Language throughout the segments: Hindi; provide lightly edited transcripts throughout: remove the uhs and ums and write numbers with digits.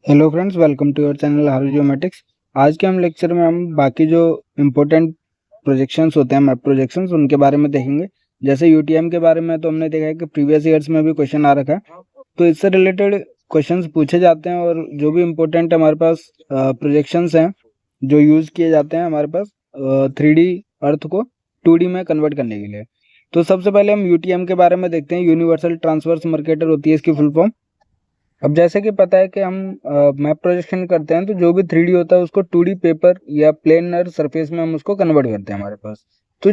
Hello friends, welcome to your channel Haru Geometrics. आज के हम लेक्चर में हम बाकी जो इम्पोर्टेंट प्रोजेक्शंस होते हैं, मैप प्रोजेक्शंस, उनके बारे में देखेंगे। जैसे यूटीएम के बारे में तो हमने देखा है कि प्रीवियस ईयर्स में भी क्वेश्चन आ रखा है, तो इससे रिलेटेड क्वेश्चंस पूछे जाते हैं। और जो भी इम्पोर्टेंट हमारे पास प्रोजेक्शंस हैं जो यूज़ किए जाते हैं हमारे पास 3D अर्थ को 2D में कन्वर्ट करने के लिए। तो सबसे पहले हम यूटीएम के बारे में देखते हैं। यूनिवर्सल ट्रांसवर्स मर्केटर होती है इसकी फुल फॉर्म। अब जैसे कि पता है कि हम मैप प्रोजेक्शन करते हैं तो जो भी 3D होता है उसको 2D पेपर या प्लेनर सरफेस में हम उसको कन्वर्ट करते हैं हमारे पास। तो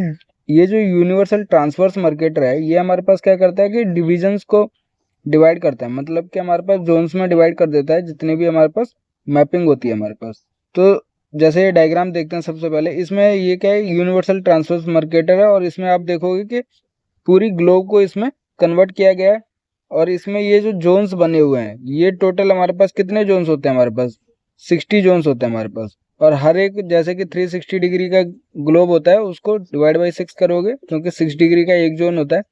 ये जो यूनिवर्सल ट्रांसवर्स मर्केटर है ये हमारे पास क्या करता है कि डिविजन्स को डिवाइड करता है, मतलब कि हमारे पास जोन्स में डिवाइड कर देता है जितने भी हमारे पास मैपिंग होती है हमारे पास। तो जैसे ये डायग्राम देखते हैं सबसे पहले, इसमें ये क्या है, यूनिवर्सल ट्रांसवर्स मर्केटर है और इसमें आप देखोगे कि पूरी ग्लोब को इसमें कन्वर्ट किया गया है। और इसमें ये जो जोन्स बने हुए हैं ये टोटल हमारे पास कितने जोन्स होते हैं, हमारे पास 60 जोन्स होते हैं हमारे पास। और हर एक जैसे कि 360 डिग्री का ग्लोब होता है उसको डिवाइड बाई 6 करोगे, क्योंकि 6 डिग्री का एक जोन होता है।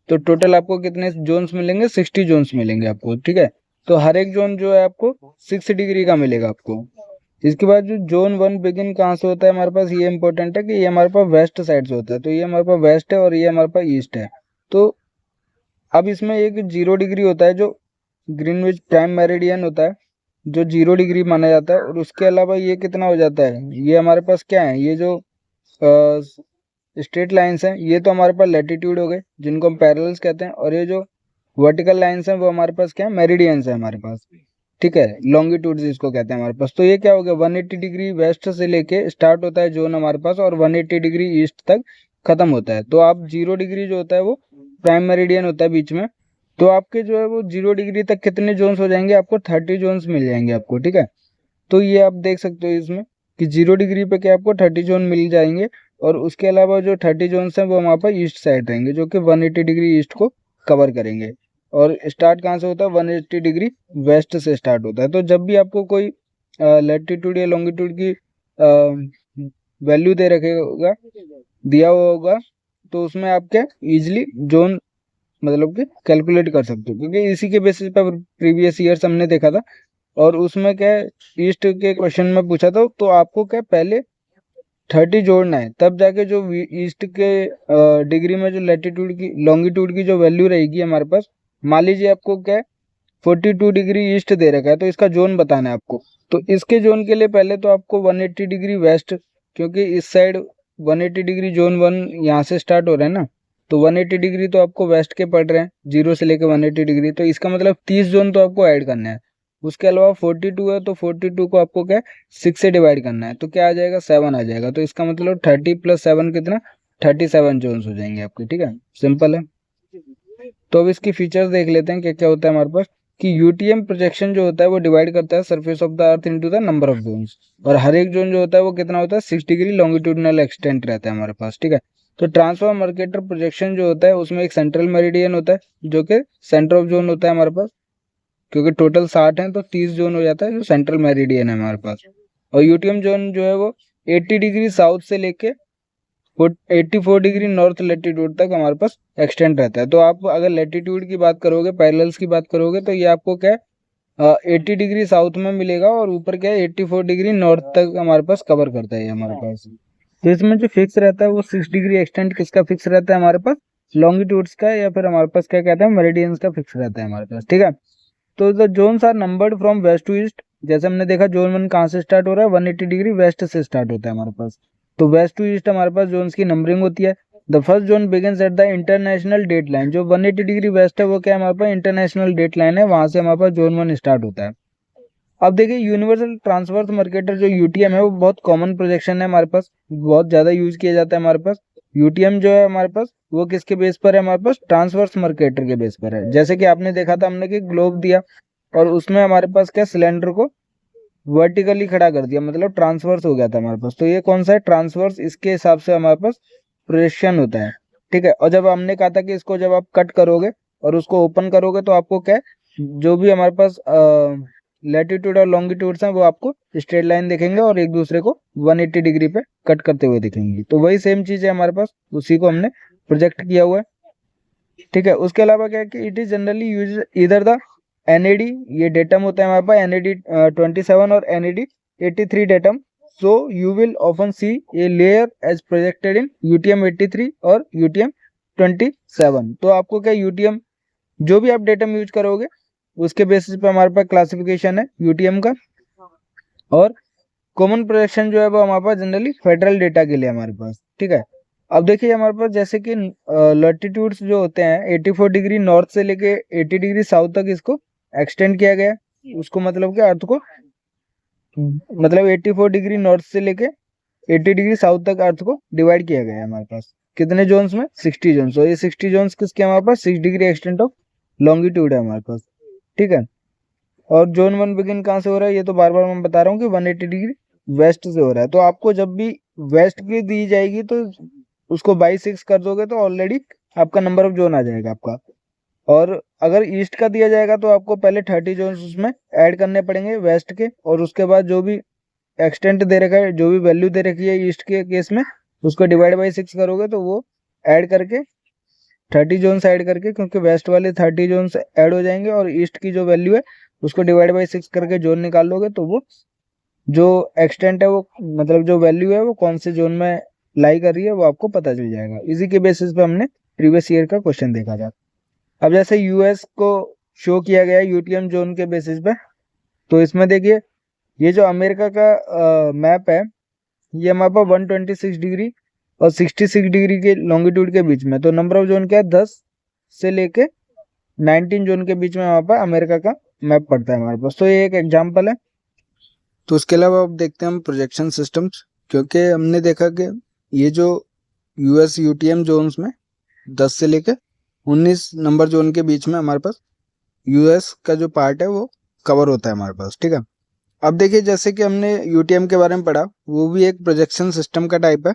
तो टोटल आपको कितने जोन्स मिलेंगे, 60 जोन्स मिलेंगे आपको, ठीक है। तो हर एक जोन जो है आपको 6 डिग्री का मिलेगा आपको। इसके बाद जो जोन 1 बिगिन कहाँ से होता है हमारे पास, ये इंपॉर्टेंट है कि ये हमारे पास वेस्ट साइड से होता है। तो ये हमारे पास वेस्ट है और ये हमारे पास ईस्ट है। तो अब इसमें एक 0 डिग्री होता है जो ग्रीनविच प्राइम मेरिडियन होता है, जो 0 डिग्री माना जाता है। और उसके अलावा ये कितना हो जाता है, ये हमारे पास क्या है, ये जो स्ट्रेट लाइंस हैं ये तो हमारे पास लैटिट्यूड हो गए जिनको हम पैरेलल्स कहते हैं। और ये जो वर्टिकल लाइंस हैं वो हमारे पास क्या है, मेरिडियंस है हमारे पास, ठीक है। लॉन्गिट्यूड्स इसको कहते हैं हमारे पास। तो ये क्या हो गया, 180 डिग्री वेस्ट से लेके स्टार्ट होता है जोन हमारे पास और 180 डिग्री ईस्ट तक खत्म होता है। तो आप 0 डिग्री जो होता है वो प्राइम मेरिडियन होता है बीच में। तो आपके जो है वो 0 डिग्री तक कितने जोन्स हो जाएंगे, आपको 30 जोन्स मिल जाएंगे आपको, ठीक है। तो ये आप देख सकते हो इसमें कि 0 डिग्री पे क्या आपको 30 जोन मिल जाएंगे। और उसके अलावा जो 30 जोन्स हैं वो हमारे पास ईस्ट साइड रहेंगे जो कि 180 डिग्री ईस्ट को कवर करेंगे। और स्टार्ट कहाँ से होता है, 180 डिग्री वेस्ट से स्टार्ट होता है। तो जब भी आपको कोई लैटिट्यूड या लॉन्गिट्यूड की वैल्यू दे रखेगा, दिया हुआ होगा, तो उसमें आप क्या इजिली जोन मतलब कि कैलकुलेट कर सकते हो, क्योंकि इसी के बेसिस पर प्रीवियस ईयर्स हमने देखा था। और उसमें क्या ईस्ट के क्वेश्चन में पूछा था, तो आपको क्या पहले 30 जोड़ना है, तब जाके जो ईस्ट के डिग्री में जो लैटिट्यूड की लॉन्गिट्यूड की जो वैल्यू रहेगी हमारे पास, मान लीजिए आपको क्या 42 डिग्री ईस्ट दे रखा है तो इसका जोन बताना है आपको। तो इसके जोन के लिए पहले तो आपको 180 डिग्री वेस्ट, क्योंकि इस साइड 180 डिग्री जोन 1 यहाँ से स्टार्ट हो रहा है ना, तो 180 डिग्री तो आपको वेस्ट के पड़ रहे हैं 0 से लेकर 180 डिग्री। तो इसका मतलब 30 जोन तो आपको ऐड करना है। उसके अलावा 42 है तो 42 को आपको क्या 6 से डिवाइड करना है, तो क्या आ जाएगा 7 आ जाएगा। तो इसका मतलब 30 + 7 कितना, 37 जोन्स हो जाएंगे आपके, ठीक है। सिंपल है। तो अब इसकी फीचर्स देख लेते हैं क्या क्या होता है हमारे पास। कि यूटीएम प्रोजेक्शन जो होता है वो डिवाइड करता है surface of the earth into the number of Jones. और हर एक जोन जो होता है वो कितना होता है, 6 डिग्री लॉन्गिट्यूडनल एक्सटेंट रहता है हमारे पास, ठीक है। तो ट्रांसफॉर्म मर्केटर प्रोजेक्शन जो होता है उसमें एक सेंट्रल मेरिडियन होता है जो कि सेंटर ऑफ जोन होता है हमारे पास, क्योंकि टोटल 60 है तो 30 जोन हो जाता है जो सेंट्रल मेरिडियन है हमारे पास। और यूटीएम जोन जो है वो 80 डिग्री साउथ से लेके 84 डिग्री नॉर्थ लेटीट्यूड तक हमारे पास एक्सटेंड रहता है। तो आप अगर लेटीट्यूड की बात करोगे, पैरेलल्स की बात करोगे, तो ये आपको क्या है 80 डिग्री साउथ में मिलेगा और ऊपर क्या है 84 डिग्री नॉर्थ तक हमारे पास कवर करता है हमारे पास। तो इसमें जो फिक्स रहता है वो 6 डिग्री एक्सटेंड किसका फिक्स रहता है हमारे पास, लॉन्गिट्यूड्स का, या फिर हमारे पास क्या कहते हैं मेरिडियंस का फिक्स रहता है हमारे पास, ठीक है। तो the zones are numbered from west to east. जैसे हमने देखा जोन 1 कहाँ से स्टार्ट हो रहा है, 180 डिग्री वेस्ट से स्टार्ट होता है हमारे पास। तो वेस्ट टू ईस्ट हमारे पास जोन्स की नंबरिंग होती है। The first zone begins at the international date line. जो 180 डिग्री वेस्ट है वो क्या है हमारे पास, इंटरनेशनल डेट लाइन है, वहां से हमारे पास जोन 1 स्टार्ट होता है। अब देखिए यूनिवर्सल ट्रांसवर्स मर्केटर जो यूटीएम है वो बहुत कॉमन प्रोजेक्शन है हमारे पास, बहुत ज्यादा यूज किया जाता है हमारे पास। यूटीएम जो है हमारे पास वो किसके बेस पर है, हमारे पास ट्रांसवर्स मर्केटर के बेस पर है। जैसे कि आपने देखा था हमने कि ग्लोब दिया और उसमें हमारे पास क्या सिलेंडर को वर्टिकली खड़ा कर दिया, मतलब ट्रांसवर्स हो गया था हमारे पास। तो ये कौन सा है, ट्रांसवर्स, इसके हिसाब से हमारे पास प्रोजेक्शन होता है, ठीक है। और जब हमने कहा था कि इसको जब आप कट करोगे और उसको ओपन करोगे तो आपको क्या है, जो भी हमारे पास लैटिट्यूड और लॉन्गिट्यूड्स हैं वो आपको स्ट्रेट लाइन दिखेंगे और एक दूसरे को 180 डिग्री पे कट करते हुए दिखेंगे। तो वही सेम चीज है हमारे पास, उसी को हमने प्रोजेक्ट किया हुआ है, ठीक है। उसके अलावा क्या है कि इट इज जनरली यूज इधर द NAD ये डेटम होता है हमारे पास NAD 27 और NAD 83 datum. So you will often see a layer as projected in UTM 83 और UTM 27. तो आपको क्या UTM जो भी आप डेटम यूज करोगे उसके बेसिस पे हमारे पास क्लासिफिकेशन है UTM का. और कॉमन प्रोजेक्शन जो है वो हमारे पास जनरली फेडरल डेटा के लिए हमारे पास. ठीक है. अब देखिए हमारे पास जैसे कि लॉटिट्यूड्स जो होते हैं 84 डिग्री नॉर्थ से लेके 80 डिग्री साउथ तक इसको एक्सटेंड किया गया. उसको मतलब कि अर्थ को मतलब 84 डिग्री नॉर्थ से लेके 80 डिग्री साउथ तक अर्थ को डिवाइड किया गया है हमारे पास. कितने जोन्स में? 60 जोन्स. तो ये 60 जोन्स किसके हमारे पास 6 डिग्री एक्सटेंट ऑफ लॉन्गिट्यूड है हमारे पास. ठीक है. और जोन 1 बिगिन कहाँ से हो रहा है? ये तो बार बार मैं बता रहा हूँ कि 180 डिग्री वेस्ट से हो रहा है. तो आपको जब भी वेस्ट की दी जाएगी तो उसको बाई 6 कर दोगे तो ऑलरेडी आपका नंबर ऑफ जोन आ जाएगा आपका. और अगर ईस्ट का दिया जाएगा तो आपको पहले 30 जोन उसमें ऐड करने पड़ेंगे वेस्ट के. और उसके बाद जो भी एक्सटेंट दे रखा है जो भी वैल्यू दे रखी है ईस्ट के केस में उसको डिवाइड बाई 6 करोगे तो वो ऐड करके 30 जोन्स ऐड करके, क्योंकि वेस्ट वाले 30 जोन्स ऐड हो जाएंगे और ईस्ट की जो वैल्यू है उसको डिवाइड बाई 6 करके जोन निकाल लोगे तो वो जो एक्सटेंट है वो मतलब जो वैल्यू है वो कौन से जोन में लाई कर रही है वो आपको पता चल जाएगा. इसी के बेसिस पे हमने प्रीवियस ईयर का क्वेश्चन देखा था. अब जैसे यूएस को शो किया गया यूटीएम जोन के बेसिस पे, तो इसमें देखिए ये जो अमेरिका का मैप है ये हमारे पास 126 डिग्री और 66 डिग्री के लॉन्गिट्यूड के बीच में. तो नंबर ऑफ जोन क्या है 10 से लेके 19 जोन के बीच में हमारे पास अमेरिका का मैप पड़ता है हमारे पास. तो ये एक एग्जाम्पल है. तो उसके अलावा अब देखते हैं हम प्रोजेक्शन सिस्टम्स, क्योंकि हमने देखा कि ये जो यूएस यूटीएम जोन्स में 10 से लेके 19 नंबर जोन के बीच में हमारे पास यूएस का जो पार्ट है वो कवर होता है हमारे पास. ठीक है. अब देखिए जैसे कि हमने यूटीएम के बारे में पढ़ा वो भी एक प्रोजेक्शन सिस्टम का टाइप है.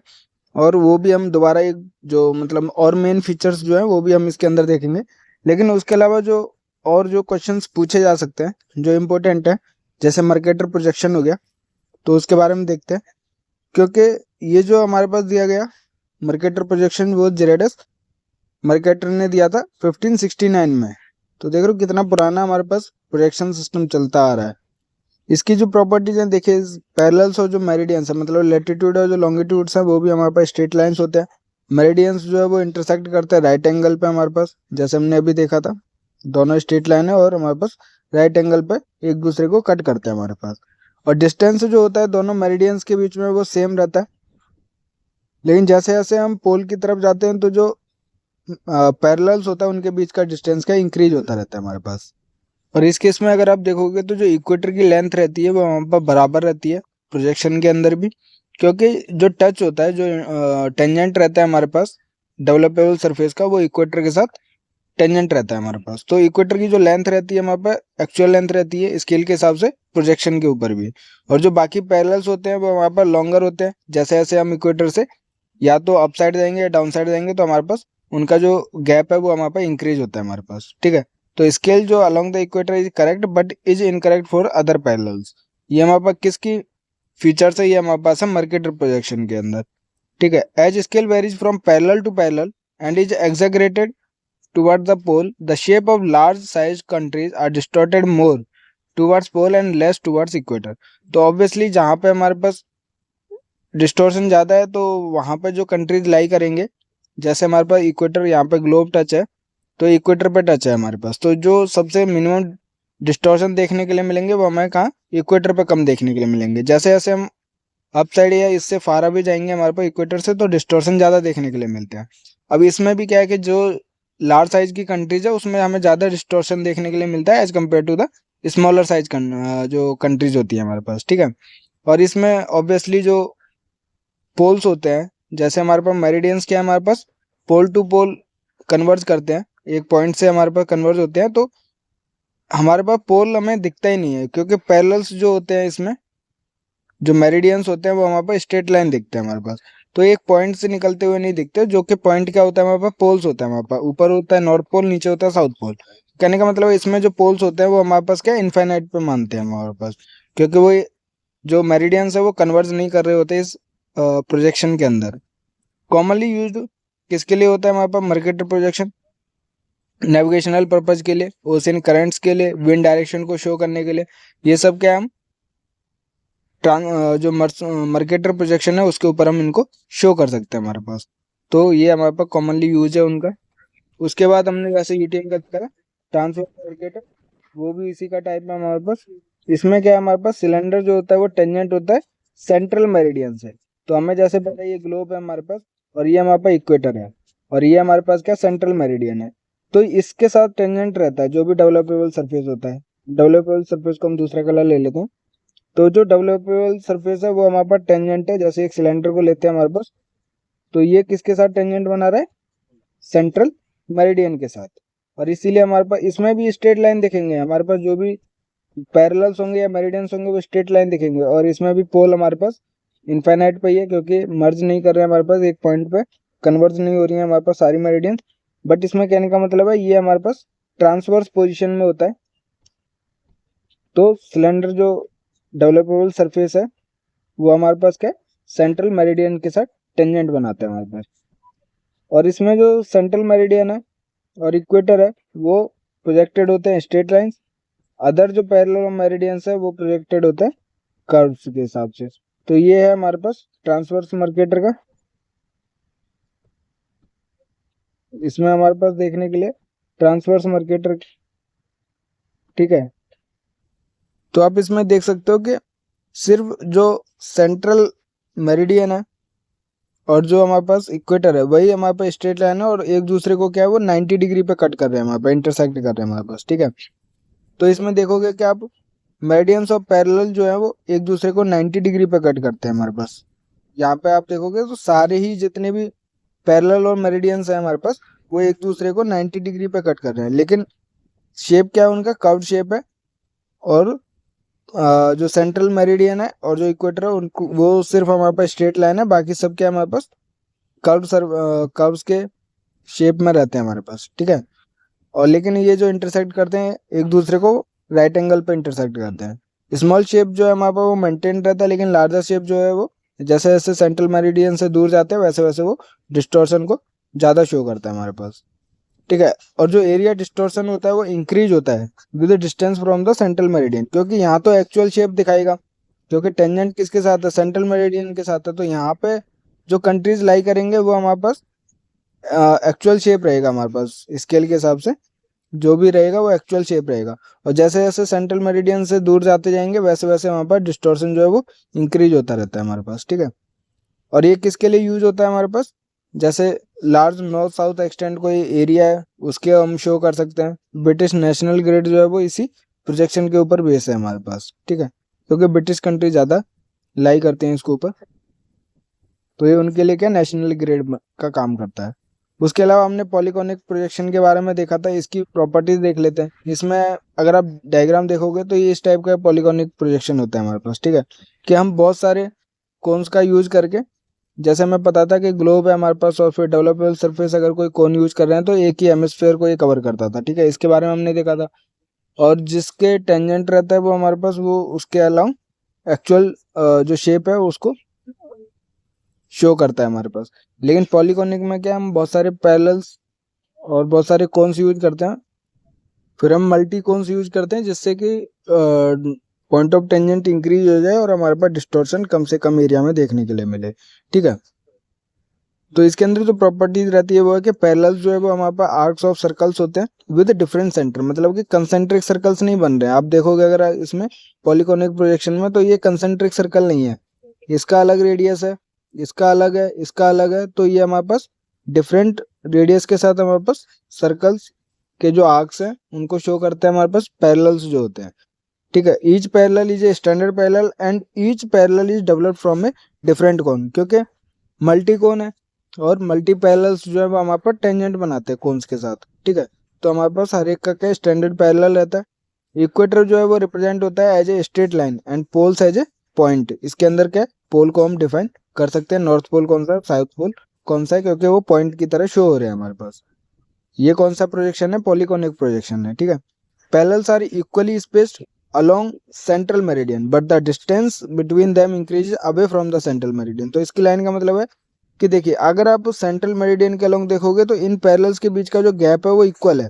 और वो भी हम दोबारा एक जो मतलब और मेन फीचर्स जो है वो भी हम इसके अंदर देखेंगे. लेकिन उसके अलावा जो और जो क्वेश्चंस पूछे जा सकते हैं जो इम्पोर्टेंट है जैसे मर्केटर प्रोजेक्शन हो गया तो उसके बारे में देखते हैं. क्योंकि ये जो हमारे पास दिया गया मर्केटर प्रोजेक्शन वो जेरेडस मर्केटर ने दिया था 1569 में. तो देख रहे हो कितना पुराना हमारे पास प्रोजेक्शन सिस्टम चलता आ रहा है. इसकी जो प्रॉपर्टीज हैं देखिए पैरेलल्स और जो मेरिडियंस है मतलब लैटिट्यूड और जो लॉन्गिट्यूड्स हैं वो भी हमारे पास स्ट्रेट लाइंस होते हैं. मेरिडियंस जो है वो इंटरसेक्ट करते हैं राइट एंगल पे हमारे पास, जैसे हमने अभी देखा था दोनों स्ट्रेट लाइन है और हमारे पास राइट एंगल पे एक दूसरे को कट करते हैं हमारे पास. और डिस्टेंस जो होता है दोनों मेरिडियंस के बीच में वो सेम रहता है. लेकिन जैसे जैसे हम पोल की तरफ जाते हैं तो जो पैरेलल्स होता है उनके बीच का डिस्टेंस का इंक्रीज होता रहता है हमारे पास. और इस केस में अगर आप देखोगे तो जो इक्वेटर की लेंथ रहती है वो वहाँ पर बराबर रहती है प्रोजेक्शन के अंदर भी, क्योंकि जो टच होता है जो टेंजेंट रहता है हमारे पास डेवलपेबल सरफेस का वो इक्वेटर के साथ टेंजेंट रहता है हमारे पास. तो इक्वेटर की जो लेंथ रहती है हमारे पास एक्चुअल लेंथ रहती है स्केल के हिसाब से प्रोजेक्शन के ऊपर भी. और जो बाकी पैरेलल्स होते हैं वो हमारे पास लॉन्गर होते हैं. जैसे जैसे हम इक्वेटर से या तो अप साइड जाएंगे या डाउन साइड जाएंगे तो हमारे पास उनका जो गैप है वो हमारे पास इंक्रीज होता है हमारे पास. ठीक है. तो स्केल जो along the equator is correct but is incorrect for other parallels. ये हमारे पास किसकी फीचर्स है? ये हमारे पास है मर्केटर प्रोजेक्शन के अंदर. ठीक है. As scale varies from parallel to parallel and is exaggerated toward the pole the shape of large size countries are distorted more towards pole and less towards equator. तो ऑब्वियसली जहाँ पे हमारे पास डिस्टोर्शन ज़्यादा है तो वहाँ पे जो कंट्रीज लाई करेंगे, जैसे हमारे पास इक्वेटर यहाँ पे ग्लोब टच है तो इक्वेटर पे टच है हमारे पास, तो जो सबसे मिनिमम डिस्टॉर्शन देखने के लिए मिलेंगे वो हमें कहाँ इक्वेटर पे कम देखने के लिए मिलेंगे. जैसे जैसे हम अप साइड या इससे फार भी जाएंगे हमारे पास इक्वेटर से तो डिस्टॉर्शन ज़्यादा देखने के लिए मिलते हैं. अब इसमें भी क्या है कि जो लार्ज साइज की कंट्रीज है उसमें हमें ज़्यादा डिस्टॉर्शन देखने के लिए मिलता है as compare to the smaller size जो कंट्रीज होती है हमारे पास. ठीक है. और इसमें ऑब्वियसली जो पोल्स होते हैं जैसे हमारे पास मेरिडियंस क्या है हमारे पास पोल टू पोल कन्वर्ज करते हैं, एक पॉइंट से हमारे पास कन्वर्ज होते हैं. तो हमारे पास पोल हमें दिखता ही नहीं है क्योंकि पैरेलल्स जो होते हैं इसमें जो मेरिडियंस होते हैं वो हमारे पास स्ट्रेट लाइन दिखते हैं हमारे पास. तो एक पॉइंट से निकलते हुए नहीं दिखते, जो कि पॉइंट क्या होता है हमारे पास पोल्स होता है. हमारे पास ऊपर होता है नॉर्थ पोल, नीचे होता है साउथ पोल. कहने का मतलब इसमें जो पोल्स होते हैं वो हमारे पास क्या इनफाइनाइट पे मानते हैं हमारे पास, क्योंकि वो जो मेरिडियंस है वो कन्वर्ज नहीं कर रहे होते इस प्रोजेक्शन के अंदर. कॉमनली यूज्ड किसके लिए होता है हमारे पास मर्केटर प्रोजेक्शन? नेविगेशनल पर्पज के लिए, ओशन करंट्स के लिए, विंड डायरेक्शन को शो करने के लिए, ये सब क्या हम जो मर्केटर प्रोजेक्शन है उसके ऊपर हम इनको शो कर सकते हैं हमारे पास। तो ये हमारे पास कॉमनली यूज है उनका। उसके बाद हमने जैसे यूटीएम का करा ट्रांसफर मर्केटर, वो भी इसी का टाइप है हमारे पास। इसमें क्या है, हमारे पास सिलेंडर जो होता है वो टेंजेंट होता है सेंट्रल मेरिडियन से। तो हमें जैसे पता है ये ग्लोब है हमारे पास, और ये हमारे पास इक्वेटर है, और ये हमारे पास क्या सेंट्रल मेरिडियन है। तो इसके साथ टेंजेंट रहता है जो भी डेवलपेबल सरफेस होता है। डेवलपेबल सरफेस को हम दूसरा कलर ले लेते हैं। तो जो डेवलपेबल सरफेस है वो हमारे पास टेंजेंट है। जैसे एक सिलेंडर को लेते हैं हमारे पास, तो ये किसके साथ टेंजेंट बना रहा है, सेंट्रल मेरिडियन के साथ। और इसीलिए हमारे पास इसमें भी स्ट्रेट लाइन दिखेंगे, हमारे पास जो भी पैरेलल्स होंगे या मेरिडियंस होंगे वो स्ट्रेट लाइन दिखेंगे। और इसमें भी पोल हमारे पास इनफाइनाइट पे ही है, क्योंकि मर्ज नहीं कर रहे हैं हमारे पास एक पॉइंट पे, कन्वर्ज नहीं हो रही है हमारे पास सारी मेरिडियंस। बट इसमें कहने का मतलब है ये हमारे पास ट्रांसवर्स पोजिशन में होता है। तो सिलेंडर जो डेवलपेबल सरफेस है वो हमारे पास क्या सेंट्रल मेरिडियन के साथ टेंजेंट बनाते हैं हमारे पास। और इसमें जो सेंट्रल मेरिडियन है और इक्वेटर है वो प्रोजेक्टेड होते हैं स्ट्रेट लाइंस। अदर जो पैरेलल मेरिडियंस है वो प्रोजेक्टेड होते हैं कर्व्स के हिसाब से। तो ये है हमारे पास ट्रांसवर्स मर्केटर का। इसमें हमारे पास देखने के लिए ट्रांसवर्स मर्केटर, ठीक है। तो आप इसमें देख सकते हो कि सिर्फ जो सेंट्रल मेरिडियन है और जो हमारे पास इक्वेटर है वही हमारे पास स्ट्रेट लाइन है, और एक दूसरे को क्या है वो 90 डिग्री पे कट कर रहे हैं हमारे पास, इंटरसेक्ट कर रहे हैं हमारे पास, ठीक है। तो इसमें देखोगे कि आप मेरिडियंस और पैरेलल जो है वो एक दूसरे को 90 डिग्री पे कट करते हैं हमारे पास। यहाँ पे आप देखोगे तो सारे ही जितने भी पैरेलल और मेरिडियंस है हमारे पास वो एक दूसरे को 90 डिग्री पे कट कर रहे हैं, लेकिन शेप क्या है उनका, कर्व शेप है। और जो सेंट्रल मेरिडियन है और जो इक्वेटर है उनको वो सिर्फ हमारे पास स्ट्रेट लाइन है, बाकी सब क्या हमारे पास कर्व्स के शेप में रहते हैं हमारे पास, ठीक है। और लेकिन ये जो इंटरसेक्ट करते हैं एक दूसरे को राइट एंगल पे इंटरसेक्ट करते हैं। स्मॉल शेप जो है हमारे पास वो मेंटेन रहता है, लेकिन लार्जर शेप जो है वो जैसे जैसे सेंट्रल मेरिडियन से दूर जाते हैं वैसे वैसे वो डिस्टॉर्शन को ज़्यादा शो करता है हमारे पास, ठीक है। और जो एरिया डिस्टॉर्शन होता है वो इंक्रीज होता है with the distance from the central meridian, क्योंकि यहाँ तो एक्चुअल शेप दिखाएगा, क्योंकि टेंजेंट किसके साथ है, सेंट्रल मेरिडियन के साथ है। तो यहाँ पे जो कंट्रीज लाई करेंगे वो हमारे पास एक्चुअल शेप रहेगा हमारे पास, स्केल के हिसाब से जो भी रहेगा वो एक्चुअल शेप रहेगा। और जैसे जैसे सेंट्रल मेरिडियन से दूर जाते जाएंगे वैसे वैसे हमारे पास डिस्टॉर्शन जो है वो इंक्रीज होता रहता है हमारे पास, ठीक है। और ये किसके लिए यूज होता है हमारे पास, जैसे लार्ज नॉर्थ साउथ एक्सटेंड कोई एरिया है उसके हम शो कर सकते हैं। ब्रिटिश नेशनल ग्रिड जो है वो इसी प्रोजेक्शन के ऊपर बेस है हमारे पास, ठीक है, क्योंकि ब्रिटिश कंट्री ज़्यादा लाई करते हैं इसके ऊपर, तो ये उनके लिए क्या नेशनल ग्रिड का काम करता है। उसके अलावा हमने पॉलीकॉनिक प्रोजेक्शन के बारे में देखा था, इसकी प्रॉपर्टीज देख लेते हैं। इसमें अगर आप डायग्राम देखोगे तो ये इस टाइप का पॉलीकॉनिक प्रोजेक्शन होता है हमारे पास, ठीक है, कि हम बहुत सारे कोन्स का यूज करके, जैसे हमें पता था कि ग्लोब है हमारे पास और फिर डेवलपेबल सरफेस अगर कोई कोन यूज कर रहे हैं तो एक ही हेमिस्फीयर को ये कवर करता था, ठीक है, इसके बारे में हमने देखा था। और जिसके टेंजेंट रहता है वो हमारे पास वो उसके अलाउ एक्चुअल जो शेप है उसको शो करता है हमारे पास। लेकिन पॉलीकॉनिक में क्या हम बहुत सारे पैरेलल्स और बहुत सारे कोन्स यूज करते हैं, फिर हम मल्टी कोन्स यूज करते हैं जिससे कि पॉइंट ऑफ टेंजेंट इंक्रीज हो जाए और हमारे पास डिस्टॉर्शन कम से कम एरिया में देखने के लिए मिले, ठीक है। तो इसके अंदर जो प्रॉपर्टीज रहती है वो है कि पैरेलल्स जो है वो हमारे पास आर्क्स ऑफ सर्कल्स होते हैं विद डिफरेंट सेंटर, मतलब कि कंसेंट्रिक सर्कल्स नहीं बन रहे हैं। आप देखोगे अगर इसमें पॉलीकॉनिक प्रोजेक्शन में तो ये कंसेंट्रिक सर्कल नहीं है, इसका अलग रेडियस है, इसका अलग है, इसका अलग है। तो ये हमारे पास डिफरेंट रेडियस के साथ हमारे पास सर्कल्स के जो आर्क्स हैं उनको शो करते हैं हमारे पास पैरेलल्स जो होते हैं, ठीक है। Each parallel is a standard parallel and each parallel is developed from a different cone, क्योंकि मल्टी कोन है और मल्टी पैरेलल्स जो है वो हमारे पास टेंजेंट बनाते हैं कोन्स के साथ, ठीक है। तो हमारे पास हर एक का क्या स्टैंडर्ड पैरेलल रहता है। इक्वेटर जो है वो रिप्रेजेंट होता है as a straight line and poles as a point. इसके अंदर क्या पोल को हम डिफाइन कर सकते हैं, नॉर्थ पोल कौन सा, साउथ पोल कौन सा है, क्योंकि वो पॉइंट की तरह शो हो रहे हैं हमारे पास। ये कौन सा प्रोजेक्शन है, पॉलीकॉनिक प्रोजेक्शन है, ठीक है। Parallels are equally spaced along central meridian but the distance between them increases away from the central meridian। तो इसकी लाइन का मतलब है कि देखिए अगर आप सेंट्रल मेरिडियन के अलोंग देखोगे तो इन पैरेलल्स के बीच का जो गैप है वो इक्वल है,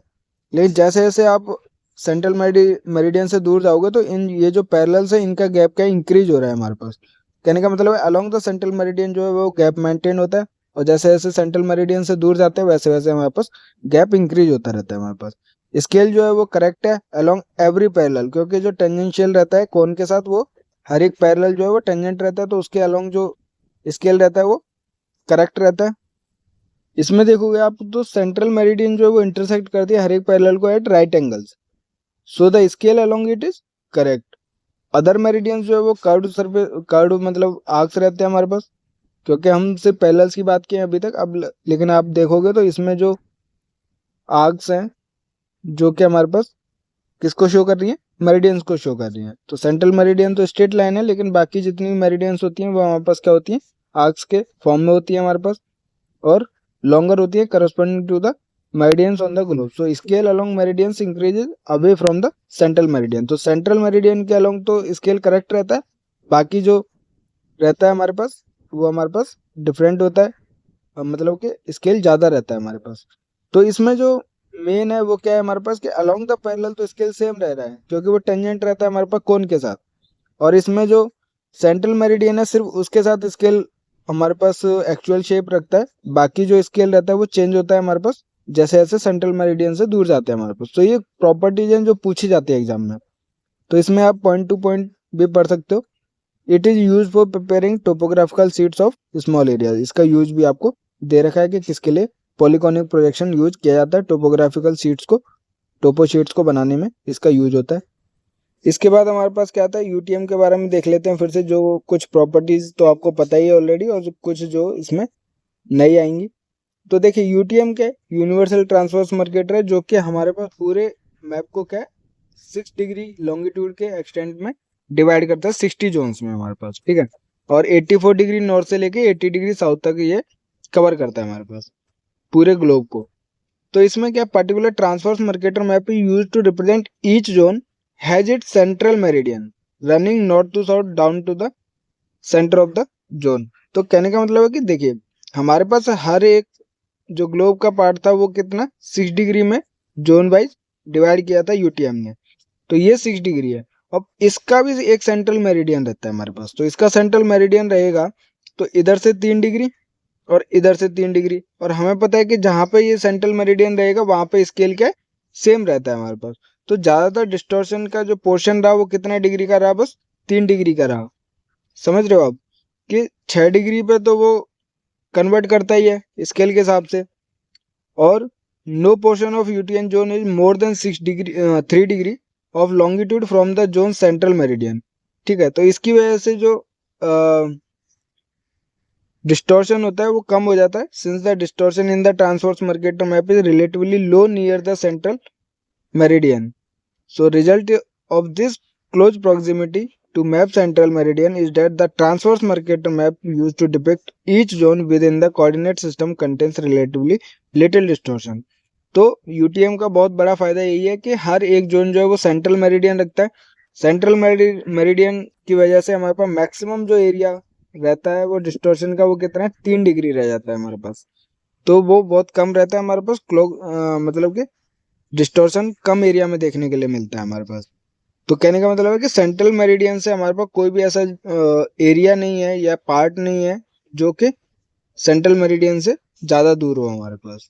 लेकिन जैसे जैसे आप सेंट्रल मेरिडियन से दूर जाओगे तो इन ये जो पैरेलल्स है इनका गैप क्या इंक्रीज हो रहा है हमारे पास। कहने का मतलब है अलोंग द सेंट्रल मेरिडियन जो है वो गैप मेंटेन होता है, और जैसे जैसे सेंट्रल मेरिडियन से दूर जाते हैं वैसे वैसे हमारे पास गैप इंक्रीज होता रहता है हमारे पास। स्केल जो है वो करेक्ट है अलोंग एवरी पैरेलल, क्योंकि जो टेंजेंशियल रहता है कोन के साथ वो हर एक पैरेलल जो है वो टेंजेंट रहता है, तो उसके अलोंग जो स्केल रहता है वो करेक्ट रहता है। इसमें देखोगे आप तो सेंट्रल मेरिडियन जो है वो इंटरसेक्ट करती है हर एक पैरेलल को at right angles, so the scale along it is correct. Other meridians जो है वो कर्व सरफेस कर्व मतलब आर्क्स रहते हैं हमारे पास, क्योंकि हम सिर्फ पैरेलल्स की बात किए अभी तक। अब लेकिन आप देखोगे तो इसमें जो आर्क्स हैं जो कि हमारे पास किसको शो कर रही है, मेरिडियंस को शो कर रही है। तो सेंट्रल मेरिडियन तो स्ट्रेट लाइन है, लेकिन बाकी जितनी भी मेरिडियंस होती हैं वो हमारे पास क्या होती हैं, आर्क्स के फॉर्म में होती है हमारे पास, और लॉन्गर होती है corresponding to the meridians on the globe. So scale along meridians increases away from the central meridian. तो सेंट्रल मेरिडियन के अलोंग तो स्केल करेक्ट रहता है, बाकी जो रहता है हमारे पास वो हमारे पास डिफरेंट होता है, मतलब कि स्केल ज़्यादा रहता है हमारे पास। तो इसमें जो मेन है वो क्या है हमारे पास कि अलोंग द पैरेलल तो स्केल सेम रह रहा है, क्योंकि वो टेंजेंट रहता है हमारे पास कोन के साथ। और इसमें जो सेंट्रल मेरिडियन है सिर्फ उसके साथ स्केल हमारे पास एक्चुअल शेप रखता है, बाकी जो स्केल रहता है वो चेंज होता है हमारे पास जैसे जैसे सेंट्रल मेरिडियन से दूर जाते हैं हमारे पास। तो ये प्रॉपर्टीज हैं जो पूछी जाती है एग्जाम में, तो इसमें आप पॉइंट टू पॉइंट भी पढ़ सकते हो। It is use for preparing topographical sheets of small areas. इसका यूज भी आपको दे रखा है कि किसके लिए पॉलीगोनिक प्रोजेक्शन यूज किया जाता है, टोपोग्राफिकल शीट्स को टोपो शीट्स को बनाने में इसका यूज होता है। इसके बाद हमारे पास क्या आता है, यूटीएम के बारे में देख लेते हैं फिर से। जो कुछ प्रॉपर्टीज तो आपको पता ही है ऑलरेडी, और कुछ जो इसमें नई आएंगी। तो देखिए यूटीएम क्या है, यूनिवर्सल ट्रांसवर्स मार्केटर है, जो कि हमारे पास पूरे मैप को क्या है 6 डिग्री लॉन्गिट्यूड के एक्सटेंट में डिवाइड करता है 60 जोन्स में हमारे पास, ठीक है। और 84 डिग्री नॉर्थ से लेके 80 डिग्री साउथ तक ये कवर करता है हमारे पास पूरे ग्लोब को। तो इसमें क्या particular transverse Mercator map use to represent each zone has it central meridian running north to south down to the centre of the zone. तो कहने का मतलब है कि देखिए हमारे पास हर एक जो ग्लोब का पार्ट था वो कितना 6 डिग्री में जोन वाइज डिवाइड किया था यूटीएम ने। तो ये 6 डिग्री है। अब इसका भी एक सेंट्रल मेरिडियन रहता है हमारे पास, तो इसका सेंट्रल मेरिडियन रहेगा तो इधर से 3 डिग्री और इधर से 3 डिग्री। और हमें पता है कि जहाँ पे ये सेंट्रल मेरिडियन रहेगा वहाँ पे स्केल क्या सेम रहता है हमारे पास। तो ज़्यादातर डिस्टॉर्शन का जो पोर्शन रहा वो कितना डिग्री का रहा, बस 3 डिग्री का रहा। समझ रहे हो आप कि 6 डिग्री पे तो वो कन्वर्ट करता ही है स्केल के हिसाब से। और no portion of UTN zone is more than 3 degree of longitude from the zone central meridian, ठीक है। तो इसकी वजह से जो डिस्टॉर्शन होता है वो कम हो जाता है, since the distortion in the transverse Mercator map is relatively low near the central meridian. So result of this close proximity to map central meridian is that the transverse Mercator map used to depict each zone within the coordinate system contains relatively little distortion। तो UTM का बहुत बड़ा फायदा यही है कि हर एक जोन जो है वो सेंट्रल मेरिडियन रखता है। सेंट्रल मेरिडियन की वजह से हमारे पास मैक्सिमम जो एरिया रहता है वो डिस्टॉर्शन का वो कितना है 3 डिग्री रह जाता है हमारे पास। तो वो बहुत कम रहता है हमारे पास मतलब कि डिस्टॉर्शन कम एरिया में देखने के लिए मिलता है हमारे पास। तो कहने का मतलब है कि सेंट्रल मेरिडियन से हमारे पास कोई भी ऐसा एरिया नहीं है या पार्ट नहीं है जो कि सेंट्रल मेरिडियन से ज़्यादा दूर हो हमारे पास।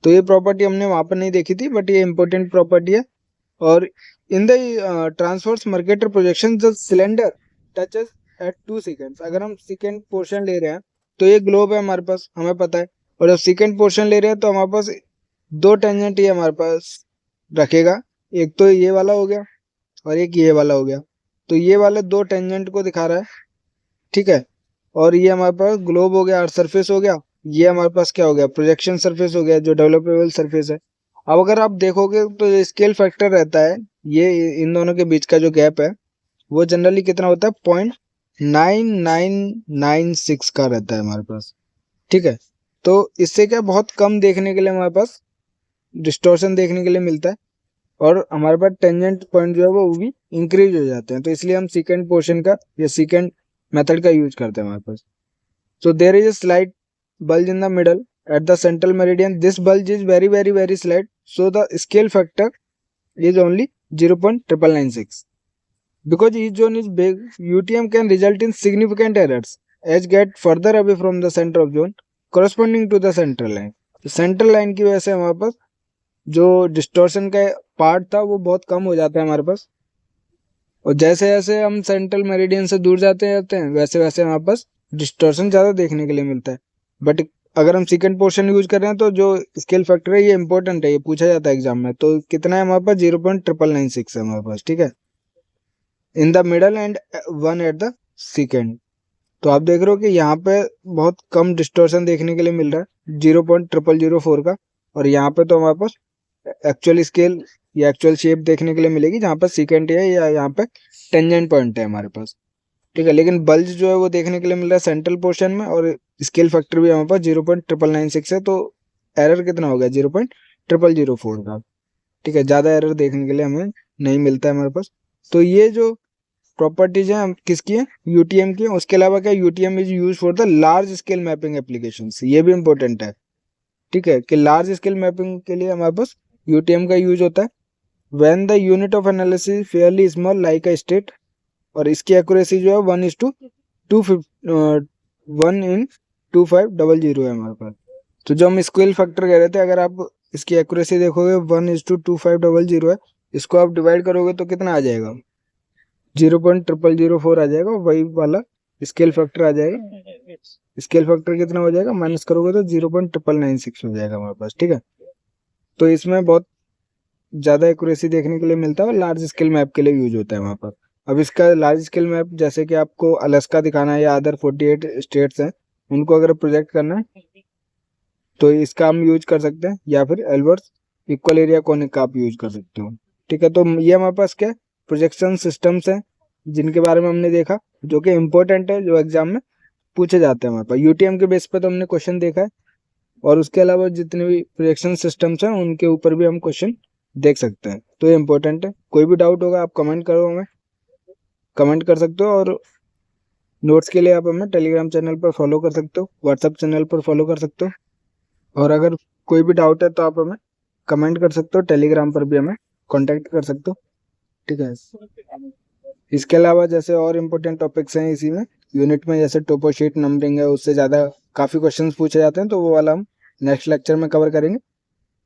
तो ये प्रॉपर्टी हमने वहाँ पर नहीं देखी थी, बट ये इंपॉर्टेंट प्रॉपर्टी है। और in the transverse Mercator projection the cylinder touches at 2 secants. अगर हम सेकेंड पोर्शन ले रहे हैं तो ये ग्लोब है हमारे पास, हमें पता है। और जब सेकेंड पोर्शन ले रहे हैं तो हमारे पास 2 टेंजेंट ये हमारे पास रखेगा, एक तो ये वाला हो गया और एक ये वाला हो गया। तो ये वाले 2 टेंजेंट को दिखा रहा है, ठीक है। और ये हमारे पास ग्लोब हो गया, अर्थ सरफेस हो गया। ये हमारे पास क्या हो गया, प्रोजेक्शन सरफेस हो गया जो डेवलपेबल सरफेस है। अब अगर आप देखोगे तो जो स्केल फैक्टर रहता है ये इन दोनों के बीच का जो गैप है वो जनरली कितना होता है 0.9996 का रहता है हमारे पास, ठीक है। तो इससे क्या बहुत कम देखने के लिए हमारे पास डिस्टॉर्शन देखने के लिए मिलता है, और हमारे पास टेंजेंट पॉइंट जो है वो भी इंक्रीज हो जाते हैं। तो इसलिए हम सेकंड पोर्शन का या सेकंड मेथड का यूज करते हैं हमारे पास। So there is a slight bulge in the middle at the central meridian. This bulge is very slight, so the scale factor is only 0.996. Because each zone is big, UTM can result in significant errors as get further away from the center of zone corresponding to the central line. Central line की वजह से हमारे पास जो डिस्टॉर्शन का पार्ट था वो बहुत कम हो जाता है हमारे पास, और जैसे जैसे हम सेंट्रल मेरिडियन से दूर जाते जाते हैं वैसे वैसे हमारे पास डिस्टॉर्शन ज़्यादा देखने के लिए मिलता है. बट अगर हम सेकंड पोर्शन यूज कर रहे हैं तो जो स्केल फैक्टर है ये इंपॉर्टेंट है, ये पूछा जाता है एग्जाम में. तो कितना है हमारे पास? 0.996 है हमारे पास. ठीक है, इन the middle and 1 at the second. तो आप देख रहे हो कि यहाँ पे बहुत कम डिस्टॉर्शन देखने के लिए मिल रहा है 0.0004 का, और यहाँ पे तो हमारे पास एक्चुअल स्केल या एक्चुअल शेप देखने के लिए मिलेगी जहाँ पर सीकेंट है या यहाँ पे टेंजेंट पॉइंट है हमारे पास. ठीक है, लेकिन बल्ज जो है वो देखने के लिए मिल रहा है सेंट्रल पोर्शन में, और स्केल फैक्टर भी हमारे पास 0.996 है. तो एरर कितना हो गया? 0.0004 का. ठीक है, ज़्यादा एरर देखने के लिए हमें नहीं मिलता है हमारे पास. तो ये जो प्रॉपर्टीज हैं किसकी है? यूटीएम की. उसके अलावा क्या, UTM is use for the large scale mapping applications. ये भी इंपॉर्टेंट है. ठीक है, कि लार्ज स्केल मैपिंग के लिए हमारे पास यूटीएम का यूज होता है. When the unit of analysis Fairlie small like a state, और इसकी एक्यूरेसी जो है 1:2500 है हमारे पास. तो जो हम स्केल फैक्टर कह रहे थे, अगर आप इसकी एक्यूरेसी देखोगे 1:2500 है, इसको आप डिवाइड करोगे तो कितना आ जाएगा? 0.0004 आ जाएगा. वही वाला स्केल फैक्टर आ जाएगा. स्केल फैक्टर कितना हो जाएगा? माइनस करोगे तो 0.996 हो जाएगा हमारे पास. ठीक है, तो इसमें बहुत ज़्यादा एक्यूरेसी देखने के लिए मिलता है और लार्ज स्केल मैप के लिए यूज होता है वहाँ पर. अब इसका लार्ज स्केल मैप जैसे कि आपको अलास्का दिखाना है या अदर 48 स्टेट्स हैं उनको अगर प्रोजेक्ट करना है तो इसका हम यूज कर सकते हैं, या फिर एल्बर्ट्स इक्वल एरिया कॉनिक का आप यूज कर सकते हो. ठीक है, तो ये हमारे पास क्या प्रोजेक्शन सिस्टम्स हैं जिनके बारे में हमने देखा, जो कि इम्पोर्टेंट है, जो एग्जाम में पूछे जाते हैं हमारे पास. यूटीएम के बेस पर तो हमने क्वेश्चन देखा है, और उसके अलावा जितने भी प्रोजेक्शन सिस्टम्स हैं उनके ऊपर भी हम क्वेश्चन देख सकते हैं. तो ये इंपॉर्टेंट है. कोई भी डाउट होगा आप कमेंट करो, हमें कमेंट कर सकते हो, और नोट्स के लिए आप हमें टेलीग्राम चैनल पर फॉलो कर सकते हो, व्हाट्सएप चैनल पर फॉलो कर सकते हो, और अगर कोई भी डाउट है तो आप हमें कमेंट कर सकते हो, टेलीग्राम पर भी हमें कांटेक्ट कर सकते हो. ठीक है, इसके अलावा जैसे और इम्पोर्टेंट टॉपिक्स हैं इसी में यूनिट में, जैसे टोपो शीट नंबरिंग है, उससे ज़्यादा काफ़ी क्वेश्चंस पूछे जाते हैं, तो वो वाला हम नेक्स्ट लेक्चर में कवर करेंगे.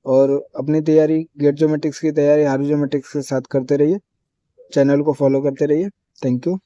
और अपनी तैयारी गेट ज्योमेट्रिक्स की तैयारी हार्ड ज्योमेट्रिक्स के साथ करते रहिए, चैनल को फॉलो करते रहिए. Thank you.